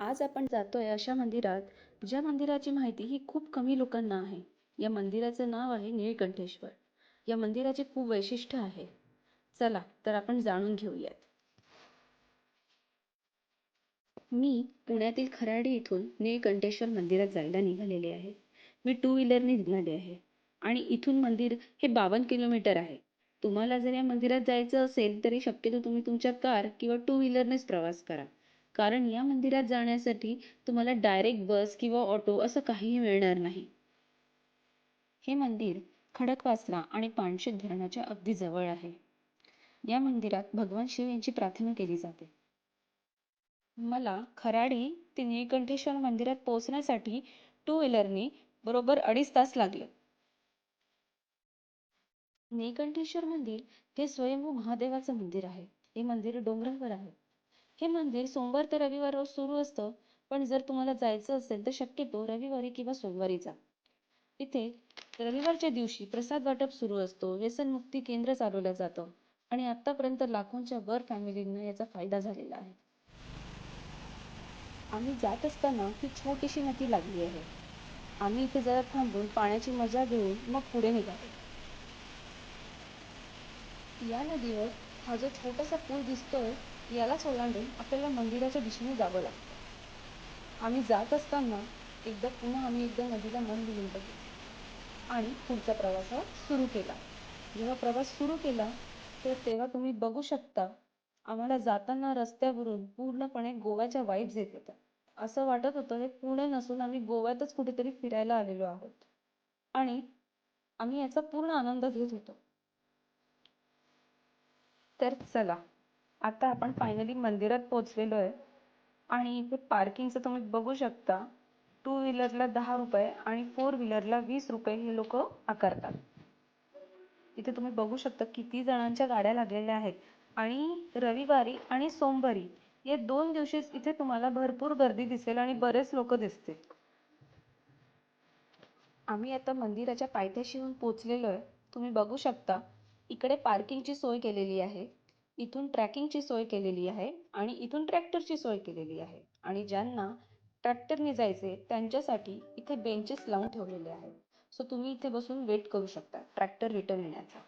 आज आपण जातोय अशा मंदिरात ज्या मंदिराची माहिती ही खूप कमी लोकांना आहे. या मंदिराचं नाव आहे नीळकंठेश्वर. या मंदिराचे खूप वैशिष्ट्य आहे. चला तर आपण जाणून घेऊयात. मी पुण्यातील खराडी इथून नीळकंठेश्वर मंदिरात जायला निघालेले आहे. मी टू व्हीलरने निघाले आहे आणि इथून मंदिर हे 52 किलोमीटर आहे. तुम्हाला जर या मंदिरात जायचं असेल तरी शक्यतो तुम्ही तुमच्या कार किंवा टू व्हीलरनेच प्रवास करा. कारण या मंदिरात जाण्यासाठी तुम्हाला डायरेक्ट बस किंवा ऑटो असं काहीही मिळणार नाही. हे मंदिर खडकवासला आणि पानशेत धरणाच्या अगदी जवळ आहे. या मंदिरात भगवान शिव यांची प्रार्थना केली जाते. मला खराडी ते नीळकंठेश्वर मंदिरात पोहोचण्यासाठी टू व्हीलरने बरोबर 2.5 तास लागले. नीळकंठेश्वर मंदिर हे स्वयंभू महादेवाचं मंदिर आहे. हे मंदिर डोंगरावर आहे. हे मंदिर सोमवार ते रविवार रोज सुरू असतं, पण जर तुम्हाला जायचं असेल तर शक्यतो रविवारी किंवा सोमवारी जा. इथे रविवारच्या दिवशी प्रसाद वाटप सुरू असतो, व्यसनमुक्ती केंद्र चालवलं जातं आणि आतापर्यंत लाखोंच्या वर फॅमिलींना याचा फायदा झालेला आहे. आम्ही जात असताना ही छोटीशी नदी लागली आहे. आम्ही इथे जरा थांबून पाण्याची मजा घेऊन मग पुढे निघालो. या नदीवर हा जो छोटासा पूल दिसतोय यालाच ओलांडून आपल्याला मंदिराच्या दिशेने जावं लागतं. आम्ही जात असताना एकदा नदीला मन लिहून बघितलं आणि पुढचा प्रवास सुरू केला. जेव्हा प्रवास सुरू केला तर तेव्हा तुम्ही बघू शकता, आम्हाला जाताना रस्त्यावरून पूर्णपणे गोव्याच्या वाईब्स येत होत्या. असं वाटत होतं हे पुणे नसून आम्ही गोव्यातच कुठेतरी फिरायला आलेलो आहोत आणि आम्ही याचा पूर्ण आनंद घेत होतो. तर चला, आता आपण फायनली मंदिरात पोहोचलेलो आहे आणि इथे पार्किंगचं तुम्ही बघू शकता. टू व्हीलरला 10 रुपये आणि फोर व्हीलरला 20 रुपये हे लोक आकारतात. इथे तुम्ही बघू शकता किती जणांच्या गाड्या लागलेल्या आहेत आणि रविवारी आणि सोमवारी या 2 दिवशीच इथे तुम्हाला भरपूर गर्दी दिसेल आणि बरेच लोक दिसतील. आम्ही आता मंदिराच्या पायथ्याशी येऊन पोहोचलेलो आहे. तुम्ही बघू शकता इकडे पार्किंगची सोय केलेली आहे, इथून ट्रॅकिंगची सोय केलेली आहे आणि इथून ट्रॅक्टरची सोय केलेली आहे आणि ज्यांना ट्रॅक्टरने जायचे त्यांच्यासाठी इथे बेंचेस लावून ठेवलेले आहेत. सो तुम्ही इथे बसून वेट करू शकता ट्रॅक्टर रिटर्न येण्याचा.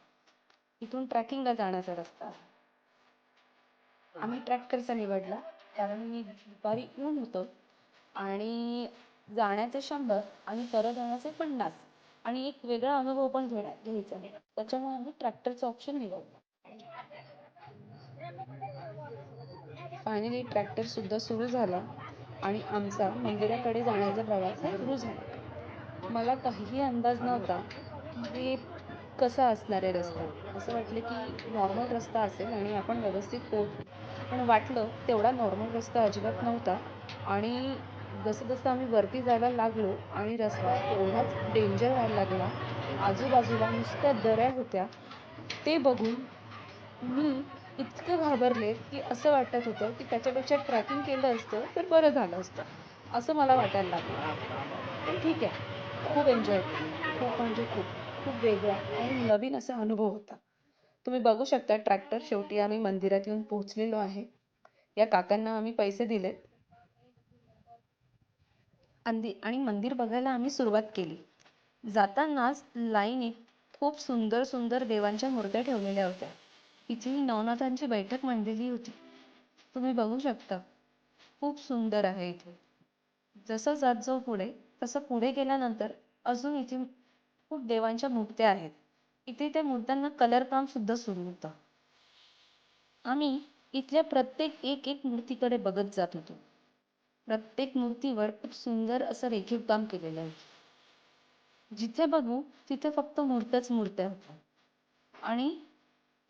इथून ट्रॅकिंगला जाण्याचा रस्ता. आम्ही ट्रॅक्टरचा निवडला कारण दुपारी ऊन होतं आणि जाण्याचे 100 आणि परत येण्याचे 50 आणि एक वेगळा अनुभव पण घ्यायचा आहे. त्याच्यामुळे आम्ही ट्रॅक्टरचा ऑप्शन निवडला. फायनली ट्रॅक्टर सुद्धा सुरू झाला आणि आमचा मंदिराकडे जाण्याचा प्रवास सुरू झाला. मला काहीही अंदाज नव्हता की हे कसा असणार आहे रस्ता. असं वाटलं की नॉर्मल रस्ता असेल आणि आपण व्यवस्थित पोहोचू, पण वाटलं तेवढा नॉर्मल रस्ता अजिबात नव्हता आणि जसं जसं आम्ही वरती जायला लागलो आणि रस्ता एवढाच डेंजर व्हायला लागला. आजूबाजूला नुसत्या दऱ्या होत्या. ते बघून मी इतके घाबरले की असं वाटत होतं की त्याच्यापेक्षा ट्रॅकिंग केलं असतं तर बरं झालं असतं, असं मला वाटायला लागलं. पण ठीक आहे, खूप एन्जॉय केलं. खूप म्हणजे खूप खूप वेगळा आणि नवीन असा अनुभव होता. तुम्ही बघू शकता ट्रॅक्टर शेवटी आम्ही मंदिरात येऊन पोहोचलेलो आहे. या काकांना आम्ही पैसे दिलेत आणि मंदिर बघायला आम्ही सुरुवात केली. जातानाच लाईनीत खूप सुंदर सुंदर देवांच्या मूर्त्या ठेवलेल्या होत्या. इथे नवनाथांची बैठक मांडलेली होती. तुम्ही बघू शकता खूप सुंदर आहे इथे. जसं जात जाऊ पुढे तसं पुढे गेल्यानंतर अजून इथे खूप देवांच्या मूर्त्या आहेत. इथे त्या मूर्त्यांना कलर काम सुद्धा सुरू होतं. आम्ही इथल्या प्रत्येक एक मूर्तीकडे बघत जात होतो. प्रत्येक मूर्तीवर खूप सुंदर असं रेखीव काम केलेलं आहे. जिथे बघू तिथे फक्त मूर्त्याच मूर्त्या होत्या आणि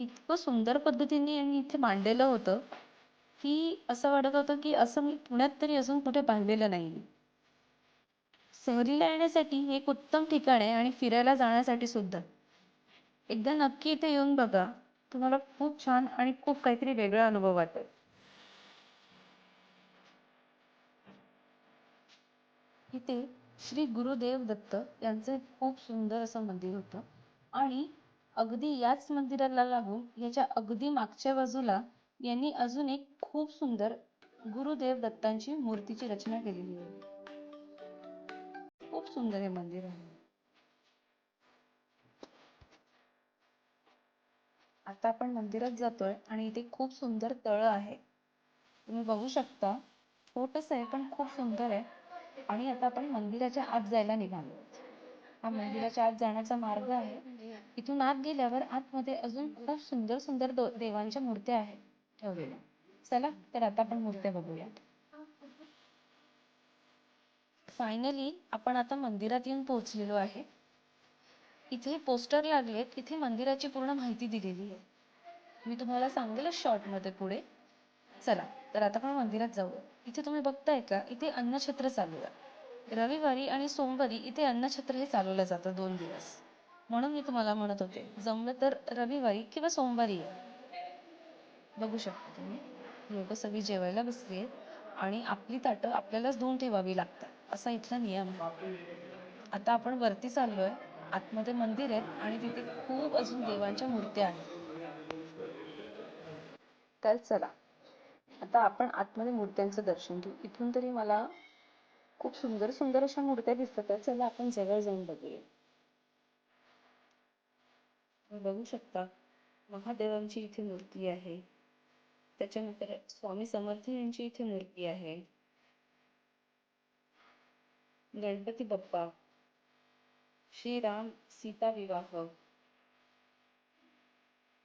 इतकं सुंदर पद्धतीने यांनी इथे मांडलेलं होतं की असं वाटत होतं की असं मी पुण्यात तरी अजून कुठे पाहिलेलं नाही. सहलीला येण्यासाठी हे एक उत्तम ठिकाण आहे आणि फिरायला जाण्यासाठी सुद्धा. एकदा नक्की इथे येऊन बघा, तुम्हाला खूप छान आणि खूप काहीतरी वेगळा अनुभव वाटेल. इथे श्री गुरुदेव दत्त यांचं खूप सुंदर असं मंदिर होतं आणि अगदी याच मंदिराला लागून याच्या अगदी मागच्या बाजूला यांनी अजून एक खूप सुंदर गुरुदेव दत्तांची मूर्तीची रचना केलेली आहे. खूप सुंदर हे मंदिर आहे. आता आपण मंदिरात जातोय आणि इथे खूप सुंदर तळ आहे. तुम्ही बघू शकता. छोटस आहे पण खूप सुंदर आहे. आणि आता आपण मंदिराच्या आत जायला निघालो. हा मंदिराच्या आत जाण्याचा मार्ग आहे. इथून आत गेल्यावर आतमध्ये अजून खूप सुंदर सुंदर देवांच्या मूर्त्या आहेत ठेवलेल्या. चला तर आता आपण मूर्त्या बघूया. फायनली आपण आता मंदिरात येऊन पोहोचलेलो आहे. इथे पोस्टर लागलेत. इथे मंदिराची पूर्ण माहिती दिलेली आहे. मी तुम्हाला सांगेलच शॉर्ट मध्ये पुढे. चला तर आता आपण मंदिरात जाऊ. इथे तुम्ही बघताय का, इथे अन्नछत्र चालू आहे. रविवारी आणि सोमवारी इथे अन्नछत्र हे चालवलं जातं 2 दिवस. म्हणून मी तुम्हाला म्हणत होते, जमलं तर रविवारी किंवा सोमवारी या. बघू शकता तुम्ही, लोक सगळी जेवायला बसली आहेत आणि आपली ताटं आपल्यालाच धुवून ठेवावी लागतात, असा इथला नियम आहे. आता आपण वरती चाललोय. आतमध्ये मंदिर आहे आणि तिथे खूप अजून देवांच्या मूर्त्या आहेत. तर चला आता आपण आतमध्ये मूर्त्यांचं दर्शन घेऊ. इथून तरी मला खूप सुंदर सुंदर अशा मूर्त्या दिसतात. चला आपण जवळ जाऊन बघूया. तुम्ही बघू शकता, महादेवांची इथे मूर्ती आहे. त्याच्यानंतर स्वामी समर्थ यांची इथे मूर्ती आहे. गणपती बाप्पा, श्रीराम सीता विवाह,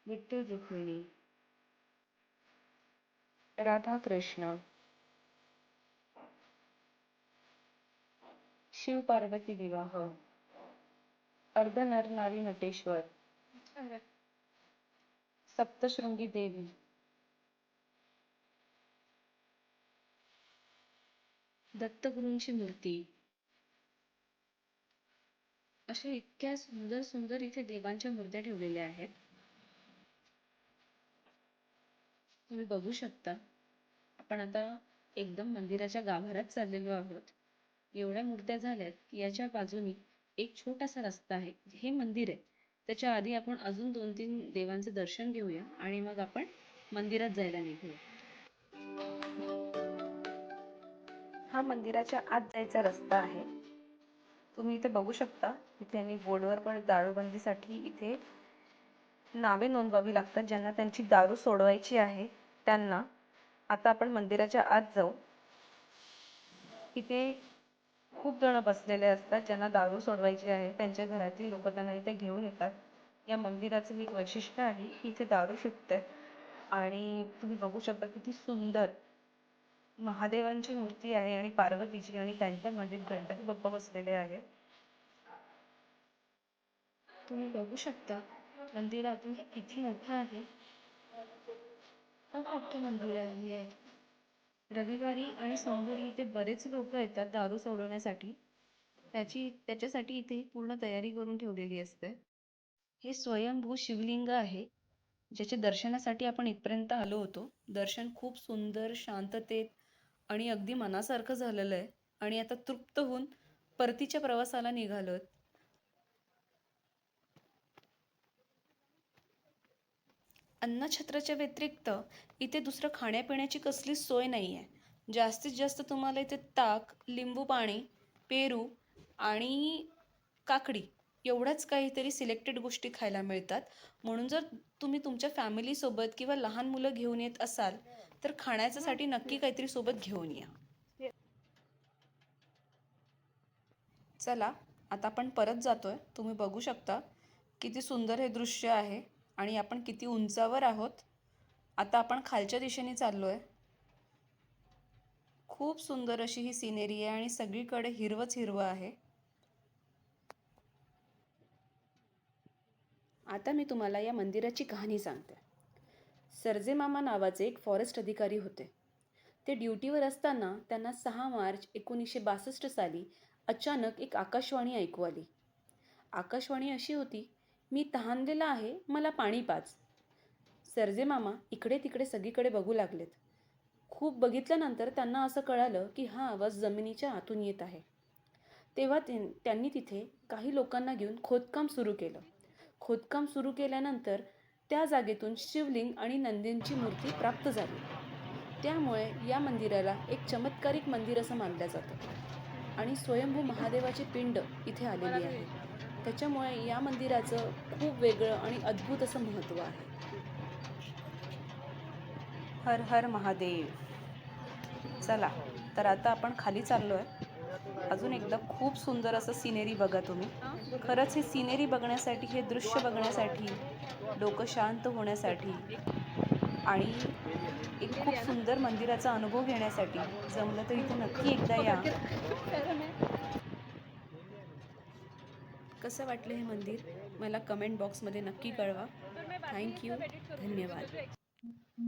विठ्ठल रुक्मिणी, राधा कृष्ण, शिव पार्वती विवाह, अर्धनर नारी नटेश्वर, सप्तशृंगी देवी, दत्तगुरूंची मूर्ती, अशा इतक्या सुंदर सुंदर इथे देवांच्या मूर्त्या ठेवलेल्या आहेत. तुम्ही बघू शकता. आपण आता एकदम मंदिराच्या गाभाऱ्यात चाललेलो आहोत. एवढ्या मूर्त्या झाल्यात की याच्या बाजूनी एक छोटासा रस्ता आहे. हे मंदिर आहे. त्याच्या आधी आपण अजून 2-3 देवांचे दर्शन घेऊया आणि मग आपण मंदिरात जायला निघूया. हा मंदिराच्या आत जायचा रस्ता आहे. तुम्ही इथे बघू शकता. इथे आणि बोर्डवर पण दारूबंदीसाठी इथे नावे नोंदवावी लागतात. ज्यांना त्यांची दारू सोडवायची आहे त्यांना. आता आपण मंदिराच्या आत जाऊ. इथे खूप जण बसलेले असतात. ज्यांना दारू सोडवायची आहे त्यांच्या घरातील लोक त्यांना इथे घेऊन येतात. या मंदिराचं एक वैशिष्ट्य आहे की इथे दारू शुद्ध आहे. आणि तुम्ही बघू शकता किती सुंदर महादेवांची मूर्ती आहे आणि पार्वतीची, आणि त्यांच्यामध्ये गणपती बाप्पा बसलेले आहेत. तुम्ही बघू शकता मंदिरातून किती मोठं आहे. खूप मोठं मंदिर आहे. रविवारी आणि सोमवारी इथे बरेच लोक येतात दारू सोडवण्यासाठी. त्याच्यासाठी इथे पूर्ण तयारी करून ठेवलेली असते. हे स्वयंभू शिवलिंग आहे, ज्याच्या दर्शनासाठी आपण इथपर्यंत आलो होतो. दर्शन खूप सुंदर, शांततेत आणि अगदी मनासारखं झालेलं आहे. आणि आता तृप्त होऊन परतीच्या प्रवासाला निघालोत. अन्नछत्राच्या व्यतिरिक्त इथे दुसरं खाण्यापिण्याची कसलीच सोय नाही आहे. जास्तीत जास्त तुम्हाला इथे ताक, लिंबू पाणी, पेरू आणि काकडी एवढ्याच काहीतरी सिलेक्टेड गोष्टी खायला मिळतात. म्हणून जर तुम्ही तुमच्या फॅमिलीसोबत किंवा लहान मुलं घेऊन येत असाल तर खाण्यासाठी नक्की काहीतरी सोबत घेऊन या. चला आता आपण परत जातोय. तुम्ही बघू शकता किती सुंदर हे दृश्य आहे आणि आपण किती उंचावर आहोत. आता आपण खालच्या दिशेने चाललोय. खूप सुंदर अशी ही सिनेरी आहे आणि सगळीकडे हिरवंच हिरवं आहे. आता मी तुम्हाला या मंदिराची कहाणी सांगते. सरजे मामा नावाचे एक फॉरेस्ट अधिकारी होते. ते ड्युटीवर असताना त्यांना 6 मार्च 1962 साली अचानक एक आकाशवाणी ऐकू आली. आकाशवाणी अशी होती, "मी तहानलेला आहे, मला पाणी पाज." सरजे मामा इकडे तिकडे सगळीकडे बघू लागलेत. खूप बघितल्यानंतर त्यांना असं कळालं की हा आवाज जमिनीच्या आतून येत आहे. तेव्हा त्यांनी तिथे काही लोकांना घेऊन खोदकाम सुरू केलं. खोदकाम सुरू केल्यानंतर त्या जागेतून शिवलिंग आणि नंदींची मूर्ती प्राप्त झाली. त्यामुळे या मंदिराला एक चमत्कारिक मंदिर असं मानलं जातं आणि स्वयंभू महादेवाची पिंड इथे आलेली आहे. त्याच्यामुळे या मंदिराचं खूप वेगळं आणि अद्भुत असं महत्त्व आहे. हर हर महादेव. चला, तर आता आपण खाली चाललो आहे. अजून एकदा खूप सुंदर असं सिनेरी बघा तुम्ही. खरंच हे सिनेरी बघण्यासाठी, हे दृश्य बघण्यासाठी, डोकं शांत होण्यासाठी आणि एक खूप सुंदर मंदिराचा अनुभव घेण्यासाठी जमलं तर इथे नक्की एकदा या. कसं वाटलं हे मंदिर मला कमेंट बॉक्समध्ये नक्की कळवा. थँक्यू. धन्यवाद.